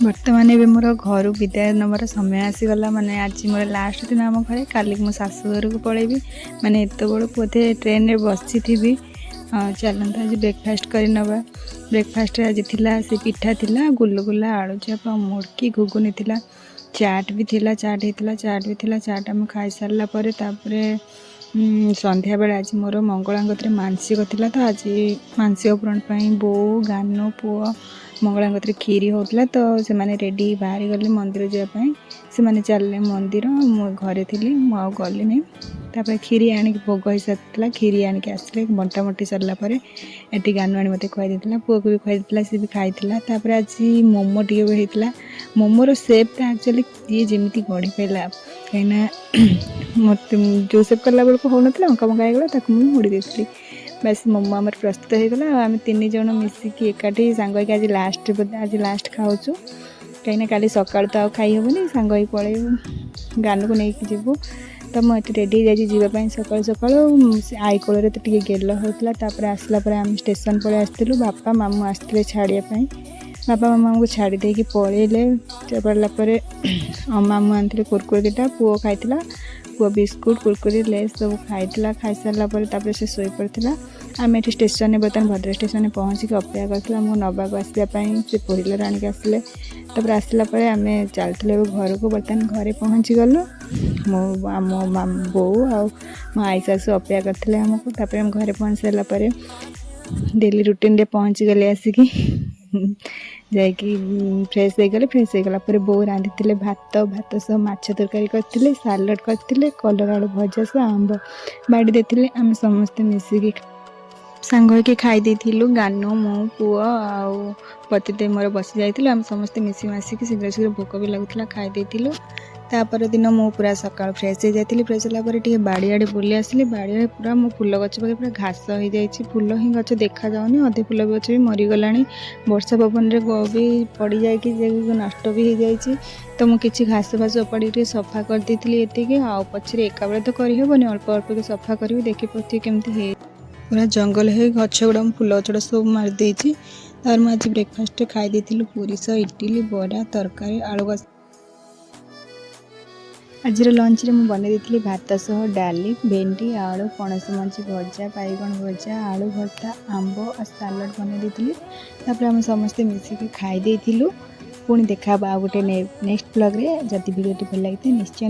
बर्तमान एवं मोर घर विदाय नवर समय आसीगला माने आज मोर लास्ट दिन आम घर काली मो शाशु घर को पलैबी माने एत बड़ बोधे ट्रेन रे बसी थी। चलता आज ब्रेकफास्ट कर नवा। ब्रेकफास्ट आज थिला से पिठा थिला गुलगुला आलू चप मुड़की घुगुनी थिला चाट भी थिला चाट भी थिला चाट आम खाई सारा पर संध्या बेले आज मोर मंगला गति मानसिक थिला तो आज मानसिक पूरण बो गानो पुओ मंगला गति खीरी होता तो से माने रेडी बाहर गले मंदिर जावाई से माने चलले मंदिर मो घरे थी मु गली नहीं तापर खीरी आनिक भोग हो सारा खीरी आनिक आसले बंटा बंटी सरलापर ये गानु आनी मत खुआई पुओ को भी खुआई सी भी खाई तापर आज मोमो टी भी होता मोमोर सेपटा एक्चुअली ये जमी गढ़ी पाला कहीं मत जो सेप कला बेलू हो ना अंका बंका होगा मुझे मुड़ी देती बस मोमो आम प्रस्तुत होगा आम तीन जन मिसिकी एकाठी सांग आज लास्ट खाऊँ कहीं काली सकाल तो खाई हेनी सांग पलू गान को लेकिन जीवु तो मुझे रेडी जावाई सकाल सकाल आई कोल तो गेल होता आसला आम स्टेशन पलि आसलु बापा मामू आसते छाड़ापी बापा मामा को छाड़ी देकी पलैले पड़ापर मामू आनी कुरकुरी दुटा पुओ खाई पुओ बिस्कुट कुरकुरी लेस सब खाई खाई सारापर से शोई पड़ा आम ये स्टेशन में बर्तमान भद्रक स्टेशन पहुँचिक अपेक्षा करता आमको नवाक आसवाई से पोहिलर आणिक आसिले तापर आसलापर आम चलते घर को बर्तमान घरे पहुँची गलु मो बो मो आई शाशु अपेक्षा करते आमको तापर आम घरे पहुँच सारापर डेली रुटीन रे पहुँची गले आसिकी जाकि फ्रेश हो गला बो रांधि भात भात सह माछ तरकारी करते सालड करते कलर आलू भजा सह आंब बाड़ी देते आम समस्ते मिसिकी सांग होके खाई देथिलु गानो मो पुओ आउ पतिदेव मोर बसी जाइथिलु आम समस्ते मिसी मासिकी शीघ्र शीघ्र भोक भी लगुला खाई देथिलु तापर दिन मु पूरा सकाळ फ्रेश हो जाती फ्रेश होगा बाड़ी आड़े बुली आसली बाड़ी पूरा मो फूल गच पाखे पूरा घास हो जाए फूल ही गच देखा जाऊनी अधे फूल गच भी मरीगला वर्षा पवन भी पड़ जाए नष्ट भी हो जाए तो मुझे घास फास उपाड़ी सफा कर देती ये आउ पछरे एका बेले तो करहबनी अल्प अल्प के सफा करी देखी पार्थी केमती पूरा जंगल है गछ गुड़ा फूल गचड़ा सब मारिदे तार मुझे ब्रेकफास्ट खाई देती पूरी सह इडली बड़ा तरकारी आलू आज लंच रे मुझे बनई देती भात सह डाली भेंडी आलू पणस मଞ୍ଜି भजा बैगन भजा आलू भर्ता आंब और सालड बनई देती तापर आम समस्ते मिसिकी खाई देथिलु पुणी देखा आ गोटे नेक्स्ट ब्लॉग रे जदि वीडियो भल लगी निश्चय